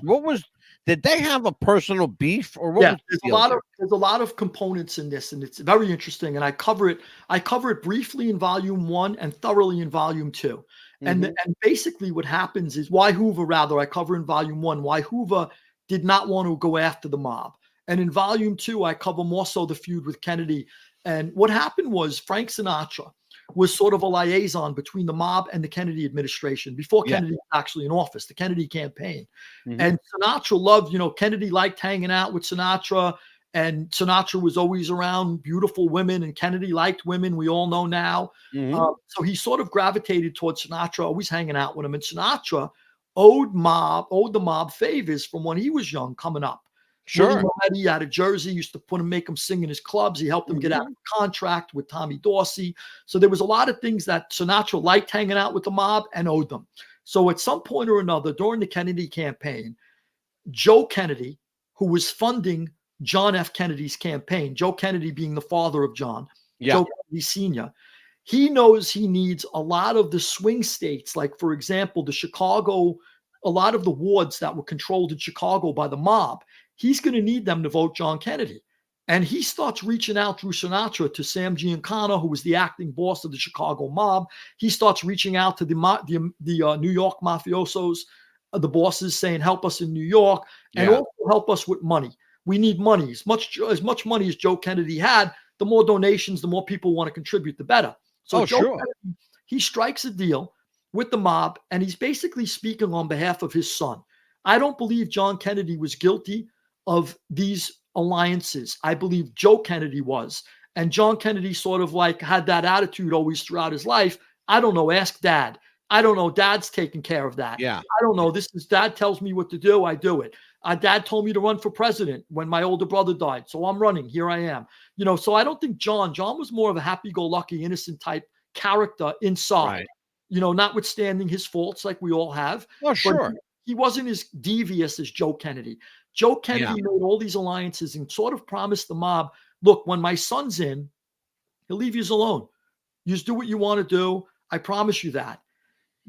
Did they have a personal beef, or what? There's a lot of components in this, and it's very interesting. And I cover it briefly in volume 1 and thoroughly in volume 2. And basically what happens is why Hoover, I cover in volume 1, why Hoover did not want to go after the mob. And in volume 2, I cover more so the feud with Kennedy. And what happened was Frank Sinatra was sort of a liaison between the mob and the Kennedy administration before Kennedy was actually in office, the Kennedy campaign. And Sinatra loved, Kennedy liked hanging out with Sinatra, and Sinatra was always around beautiful women, and Kennedy liked women, we all know now. So he sort of gravitated towards Sinatra, always hanging out with him. And Sinatra owed the mob favors from when he was young coming up. Sure. Willie out of Jersey used to make him sing in his clubs. He helped him get out of a contract with Tommy Dorsey. So there was a lot of things that Sinatra liked hanging out with the mob and owed them. So at some point or another during the Kennedy campaign, Joe Kennedy, who was funding John F. Kennedy's campaign, Joe Kennedy being the father of John, Joe Kennedy Sr., he knows he needs a lot of the swing states, like, for example, a lot of the wards that were controlled in Chicago by the mob. He's going to need them to vote John Kennedy. And he starts reaching out through Sinatra to Sam Giancana, who was the acting boss of the Chicago mob. He starts reaching out to the New York mafiosos, the bosses, saying, help us in New York, and also help us with money. We need money. As much money as Joe Kennedy had, the more donations, the more people want to contribute, the better. So Kennedy, he strikes a deal with the mob, and he's basically speaking on behalf of his son. I don't believe John Kennedy was guilty of these alliances. I believe Joe Kennedy was. And John Kennedy sort of like had that attitude always throughout his life. I don't know. Ask Dad. I don't know. Dad's taking care of that. Yeah. I don't know. This is Dad tells me what to do. I do it. Dad told me to run for president when my older brother died. So I'm running. Here I am. So I don't think John was more of a happy-go-lucky, innocent type character inside, Right. notwithstanding his faults like we all have. Well, But sure. he wasn't as devious as Joe Kennedy. Joe Kennedy made all these alliances and sort of promised the mob, look, when my son's in, he'll leave you alone. You just do what you want to do. I promise you that.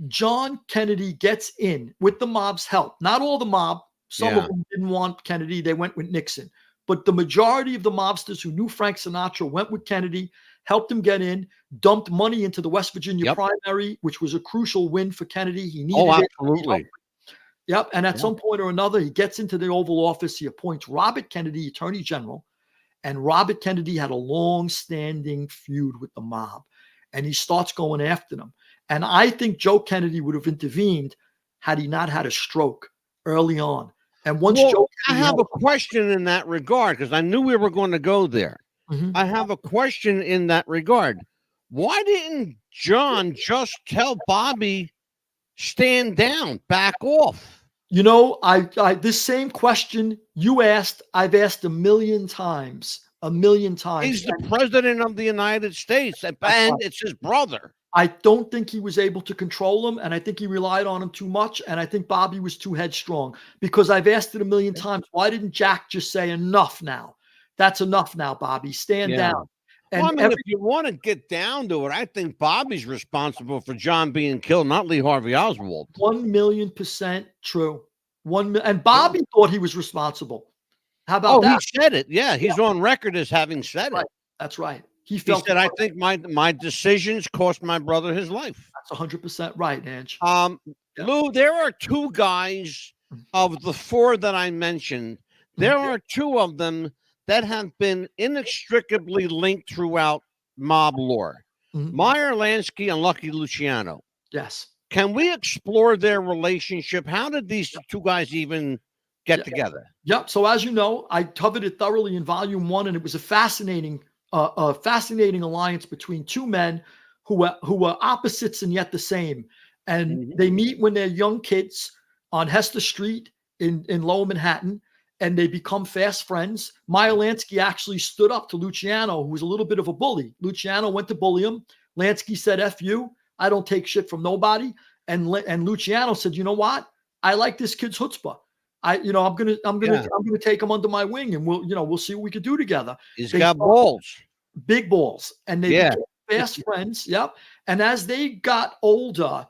John Kennedy gets in with the mob's help. Not all the mob. Some of them didn't want Kennedy. They went with Nixon. But the majority of the mobsters who knew Frank Sinatra went with Kennedy, helped him get in, dumped money into the West Virginia primary, which was a crucial win for Kennedy. He needed it. Absolutely. Yep. And at some point or another, he gets into the Oval Office. He appoints Robert Kennedy, Attorney General. And Robert Kennedy had a long-standing feud with the mob. And he starts going after them. And I think Joe Kennedy would have intervened had he not had a stroke early on. And once I have a question in that regard, because I knew we were going to go there. I have a question in that regard. Why didn't John just tell Bobby, stand down, back off? This same question you asked, I've asked a million times. He's the president of the United States, and it's his brother. I don't think he was able to control him, and I think he relied on him too much, and I think Bobby was too headstrong, because I've asked it a million times. Why didn't Jack just say, enough now? That's enough now, Bobby. Stand down. And if you want to get down to it, I think Bobby's responsible for John being killed, not Lee Harvey Oswald. 1,000,000% true. And Bobby thought he was responsible. How about that? He said it. Yeah, he's on record as having said it. That's right. He said, I think my decisions cost my brother his life. That's 100% right, Ange. Lou, there are two guys of the four that I mentioned. There are two of them that have been inextricably linked throughout mob lore. Meyer Lansky and Lucky Luciano. Yes. Can we explore their relationship? How did these two guys even get together? Yep. So as you know, I covered it thoroughly in volume 1, and it was a fascinating alliance between two men who were opposites and yet the same. And they meet when they're young kids on Hester Street in Lower Manhattan, and they become fast friends. Meyer Lansky actually stood up to Luciano, who was a little bit of a bully. Luciano went to bully him. Lansky said, F you. I don't take shit from nobody. And Luciano said, you know what? I like this kid's chutzpah. I'm gonna take him under my wing, and we'll see what we could do together. He's got balls, big balls, and they became fast friends. Yep. And as they got older,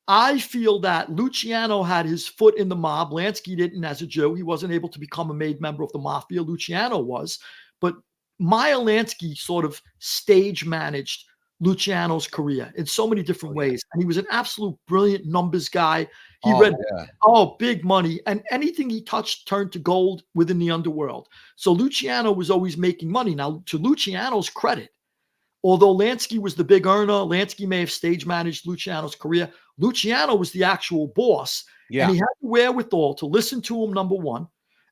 I feel that Luciano had his foot in the mob. Lansky didn't, as a Jew. He wasn't able to become a made member of the mafia. Luciano was, but Meyer Lansky sort of stage managed Luciano's career in so many different ways. And he was an absolute brilliant numbers guy. He read big money, and anything he touched turned to gold within the underworld. So Luciano was always making money. Now, to Luciano's credit, although Lansky was the big earner, Lansky may have stage managed Luciano's career. Luciano was the actual boss. And he had the wherewithal to listen to him, number one.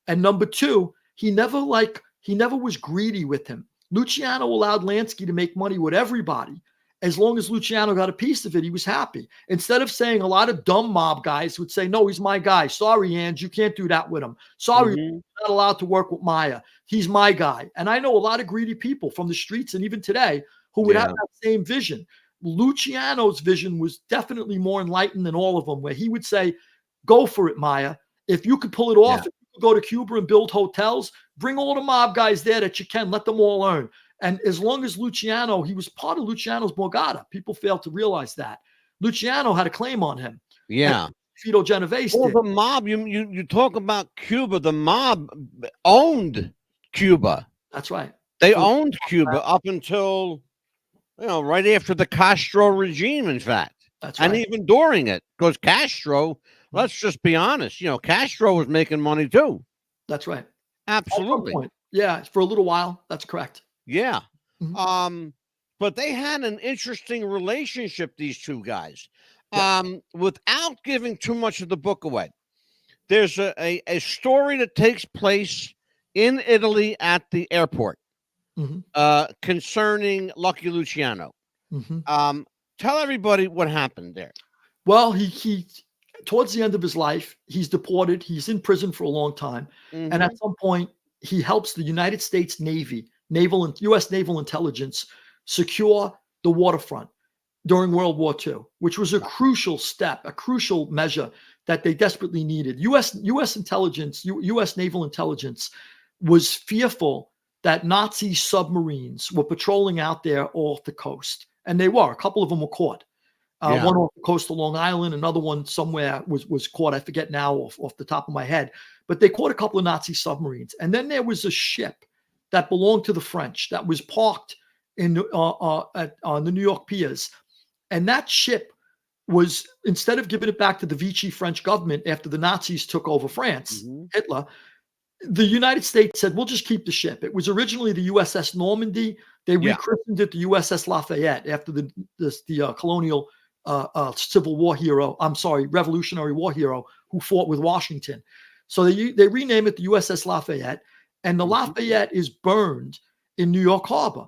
And number two, he never was greedy with him. Luciano allowed Lansky to make money with everybody. As long as Luciano got a piece of it, he was happy. Instead of saying, a lot of dumb mob guys would say, no, he's my guy. Sorry, Ange, you can't do that with him. Sorry, you're not allowed to work with Meyer. He's my guy. And I know a lot of greedy people from the streets and even today who would have that same vision. Luciano's vision was definitely more enlightened than all of them, where he would say, go for it, Meyer. If you could pull it off, if you could go to Cuba and build hotels, bring all the mob guys there that you can, let them all earn. And as long as Luciano, he was part of Luciano's Borgata. People fail to realize that. Luciano had a claim on him. Yeah. Fido Genovese did. The mob, you talk about Cuba, the mob owned Cuba. That's right. They owned Cuba up until, right after the Castro regime, in fact. That's right. And even during it, because Castro, let's just be honest, Castro was making money too. That's right. Absolutely. Yeah, for a little while. That's correct. Yeah. But they had an interesting relationship, these two guys. Without giving too much of the book away, there's a story that takes place in Italy at the airport concerning Lucky Luciano. Tell everybody what happened there. Well, he towards the end of his life, he's deported. He's in prison for a long time, and Mm-hmm. at some point, he helps the United States Navy, U.S. Naval Intelligence, secure the waterfront during World War II, which was a crucial step, a crucial measure that they desperately needed. U.S. intelligence, U.S. Naval Intelligence, was fearful that Nazi submarines were patrolling out there off the coast, and they were. A couple of them were caught. Yeah. One off the coast of Long Island, another one somewhere was caught. I forget now off the top of my head, but they caught a couple of Nazi submarines. And then there was a ship that belonged to the French that was parked on the New York piers, and that ship was, instead of giving it back to the Vichy French government after the Nazis took over France, Mm-hmm. Hitler, the United States said, we'll just keep the ship. It was originally the USS Normandy. They rechristened it the USS Lafayette after the colonial Civil War hero. I'm sorry, Revolutionary War hero who fought with Washington. So they rename it the USS Lafayette, and the Lafayette is burned in New York Harbor.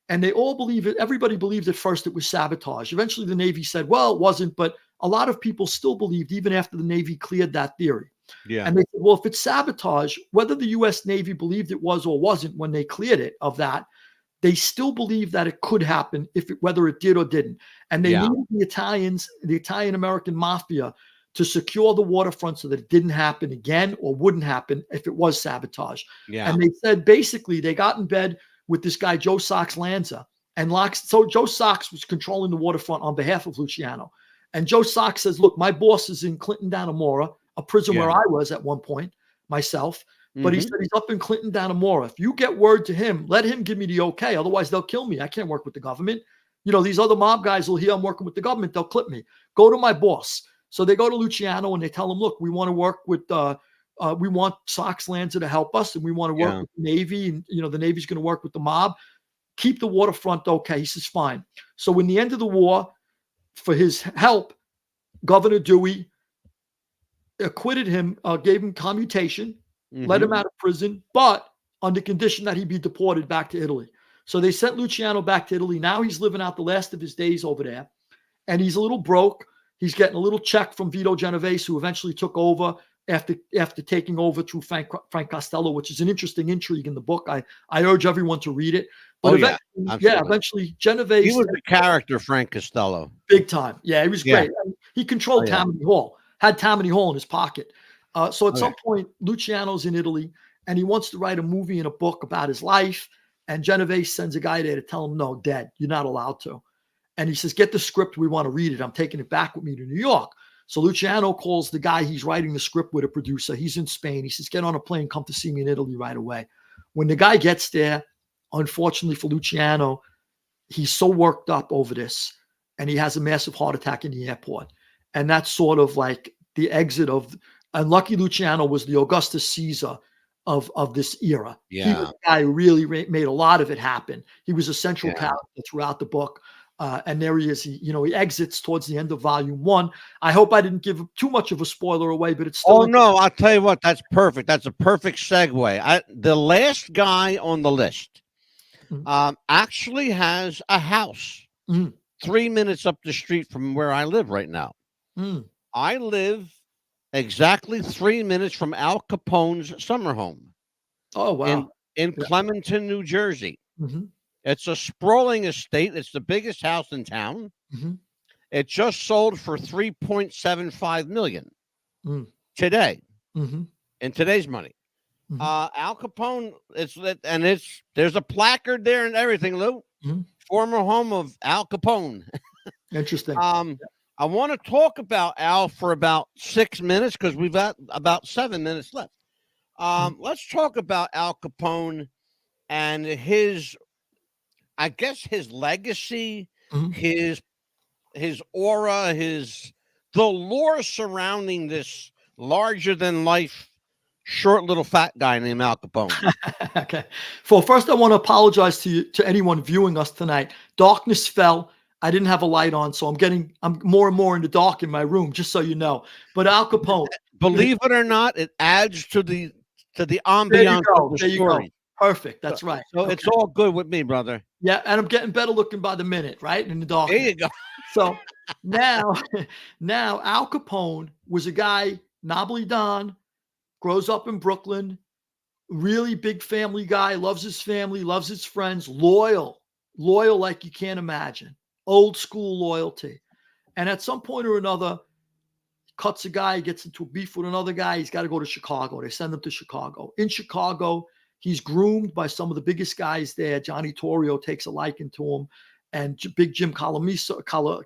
And they all believe it. Everybody believed at first it was sabotage. Eventually, the Navy said, well, it wasn't, but a lot of people still believed, even after the Navy cleared that theory. Yeah. And they said, well, if it's sabotage, whether the U.S. Navy believed it was or wasn't when they cleared it of that, they still believe that it could happen whether it did or didn't. And they needed the Italian-American mafia to secure the waterfront so that it didn't happen again or wouldn't happen if it was sabotage. Yeah. And they said, basically, they got in bed with this guy, Joe Sox Lanza. So Joe Sox was controlling the waterfront on behalf of Luciano. And Joe Sox says, look, my boss is in Clinton, Dannemora, a prison where I was at one point myself. But he said he's up in Clinton, Dannemora. If you get word to him, let him give me the okay. Otherwise, they'll kill me. I can't work with the government. You know, these other mob guys will hear I'm working with the government. They'll clip me. Go to my boss. So they go to Luciano and they tell him, look, we want to work with, we want Sox Lanza to help us, and we want to work with the Navy. And, you know, the Navy's going to work with the mob. Keep the waterfront okay. He says, fine. So in the end of the war, for his help, Governor Dewey acquitted him, gave him commutation, let him out of prison, but under condition that he be deported back to Italy. So they sent Luciano back to Italy. Now he's living out the last of his days over there, and he's a little broke. He's getting a little check from Vito Genovese, who eventually took over after taking over through Frank Costello, which is an interesting intrigue in the book. I urge everyone to read it. But eventually Genovese. He was the character, Frank Costello. Big time. Yeah, he was great. He controlled Tammany Hall, had Tammany Hall in his pocket. So at some point, Luciano's in Italy, and he wants to write a movie and a book about his life. And Genovese sends a guy there to tell him, no, Dad, you're not allowed to. And he says, get the script. We want to read it. I'm taking it back with me to New York. So Luciano calls the guy he's writing the script with, a producer. He's in Spain. He says, get on a plane, come to see me in Italy right away. When the guy gets there, unfortunately for Luciano, he's so worked up over this, and he has a massive heart attack in the airport. And that's sort of like the exit of, and lucky Luciano was the Augustus Caesar of this era. Yeah. He was the guy who really made a lot of it happen. He was a central character throughout the book. And there he is. He exits towards the end of volume 1. I hope I didn't give too much of a spoiler away, but it's still. Oh, no, I'll tell you what, that's perfect. That's a perfect segue. The last guy on the list actually has a house 3 minutes up the street from where I live right now. I live exactly 3 minutes from Al Capone's summer home. Oh, wow. In Clementon, New Jersey. It's a sprawling estate. It's the biggest house in town. It just sold for $3.75 million today, in today's money. Al Capone, there's a placard there and everything, Lou. Former home of Al Capone. Interesting. I want to talk about Al for about 6 minutes because we've got about 7 minutes left. Let's talk about Al Capone and his legacy, his aura, the lore surrounding this larger than life, short little fat guy named Al Capone. Okay. Well, first I want to apologize to anyone viewing us tonight. Darkness fell. I didn't have a light on, so I'm more and more in the dark in my room, just so you know. But Al Capone, believe it or not, it adds to the ambiance of the story. Perfect. That's right. So it's all good with me, brother. Yeah, and I'm getting better looking by the minute, right? In the dark. There you go. So now, now Al Capone was a guy, Nobly Don, grows up in Brooklyn, really big family guy, loves his family, loves his friends, loyal like you can't imagine, old school loyalty. And at some point or another, cuts a guy, gets into a beef with another guy. He's got to go to Chicago. They send him to Chicago. In Chicago, he's groomed by some of the biggest guys there. Johnny Torrio takes a liking to him, and Big Jim Calissimo.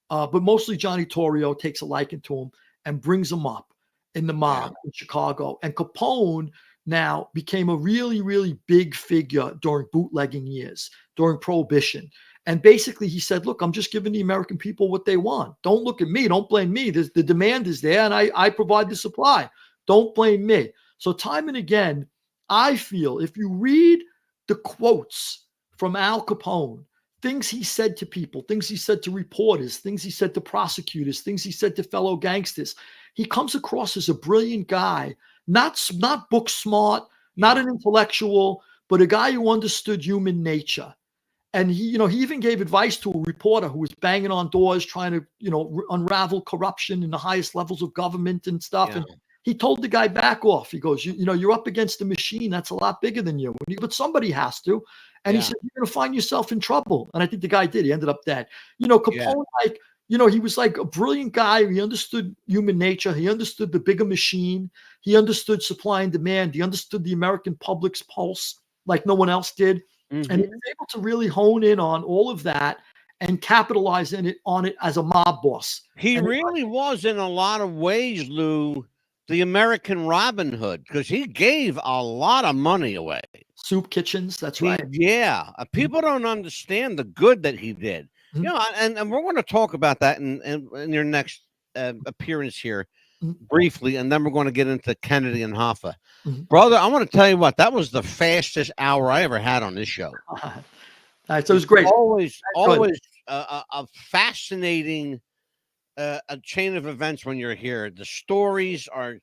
But mostly Johnny Torrio takes a liking to him and brings him up in the mob in Chicago. And Capone now became a really, really big figure during bootlegging years, during Prohibition. And basically he said, look, I'm just giving the American people what they want. Don't look at me. Don't blame me. The demand is there and I provide the supply. Don't blame me. So time and again, I feel if you read the quotes from Al Capone, things he said to people, things he said to reporters, things he said to prosecutors, things he said to fellow gangsters, he comes across as a brilliant guy, not book smart, not an intellectual, but a guy who understood human nature. And he even gave advice to a reporter who was banging on doors trying to, unravel corruption in the highest levels of government and stuff. And he told the guy, back off. He goes, you're up against a machine that's a lot bigger than you, but somebody has to. And he said, you're going to find yourself in trouble. And I think the guy did. He ended up dead. Capone, he was like a brilliant guy. He understood human nature. He understood the bigger machine. He understood supply and demand. He understood the American public's pulse like no one else did. And he was able to really hone in on all of that and capitalize on it as a mob boss. He really was, in a lot of ways, Lou, the American Robin Hood, because he gave a lot of money away. Soup kitchens, that's right. Yeah. People don't understand the good that he did. And we're going to talk about that in your next appearance here briefly, and then we're going to get into Kennedy and Hoffa. Brother, I want to tell you what, that was the fastest hour I ever had on this show. All right, so it was great. Always a fascinating a chain of events when you're here. The stories are,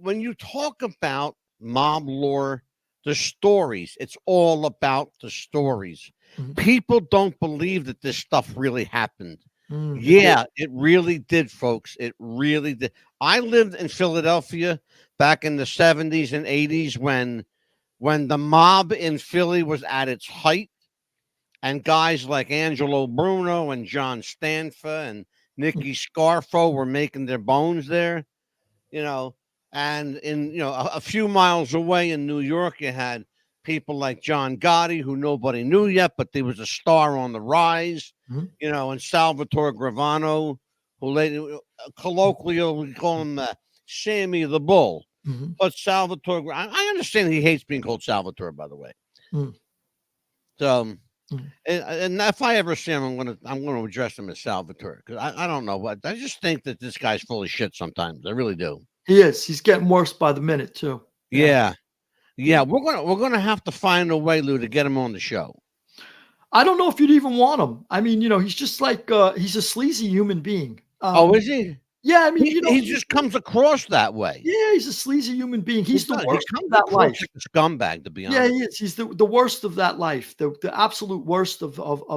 when you talk about mob lore, the stories, it's all about the stories. People don't believe that this stuff really happened. Yeah, it really did, folks. It really did. I lived in Philadelphia back in the 70s and 80s when the mob in Philly was at its height, and guys like Angelo Bruno and John Stanfa and Nicky Scarfo were making their bones there, and in a few miles away in New York, you had people like John Gotti, who nobody knew yet, but there was a star on the rise, and Salvatore Gravano, who later, colloquially, we call him Sammy the Bull. But Salvatore, I understand he hates being called Salvatore, by the way. So, and if I ever see him, I'm gonna address him as Salvatore, because I don't know what, I just think that this guy's full of shit sometimes. I really do. He is. He's getting worse by the minute too. Yeah. We're gonna have to find a way, Lou, to get him on the show. I don't know if you'd even want him. I mean, he's just like he's a sleazy human being. Is he? Yeah, I mean, he just comes across that way. Yeah, he's a sleazy human being. He's the worst of that life. Like a scumbag, to be honest. Yeah, he is. He's the worst of that life. The absolute worst of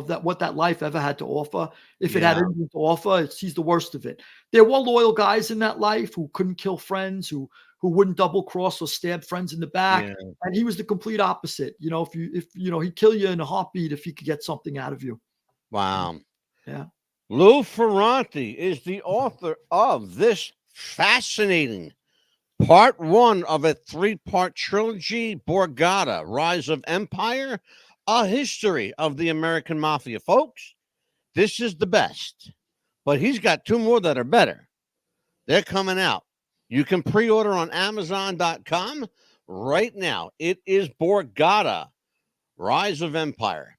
that, what that life ever had to offer. If it had anything to offer, he's the worst of it. There were loyal guys in that life who couldn't kill friends, who wouldn't double cross or stab friends in the back. And he was the complete opposite. If he'd kill you in a heartbeat if he could get something out of you. Wow. Yeah. Lou Ferranti is the author of this fascinating part 1 of a 3-part trilogy, Borgata, Rise of Empire, a history of the American Mafia. Folks, this is the best, but he's got 2 more that are better. They're coming out. You can pre-order on Amazon.com right now. It is Borgata, Rise of Empire.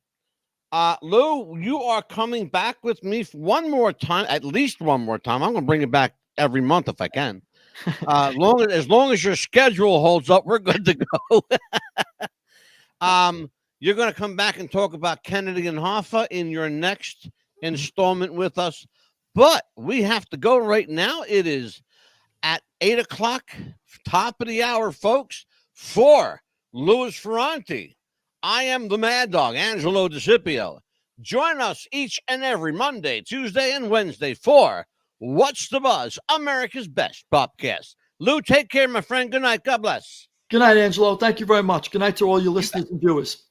Lou, you are coming back with me one more time, at least one more time. I'm going to bring it back every month if I can. As long as your schedule holds up, we're good to go. You're going to come back and talk about Kennedy and Hoffa in your next installment with us. But we have to go right now. It is at 8 o'clock, top of the hour, folks, for Louis Ferranti. I am the Mad Dog, Angelo DeCipio. Join us each and every Monday, Tuesday, and Wednesday for What's the Buzz, America's Best Popcast. Lou, take care, my friend. Good night. God bless. Good night, Angelo. Thank you very much. Good night to all your listeners and viewers.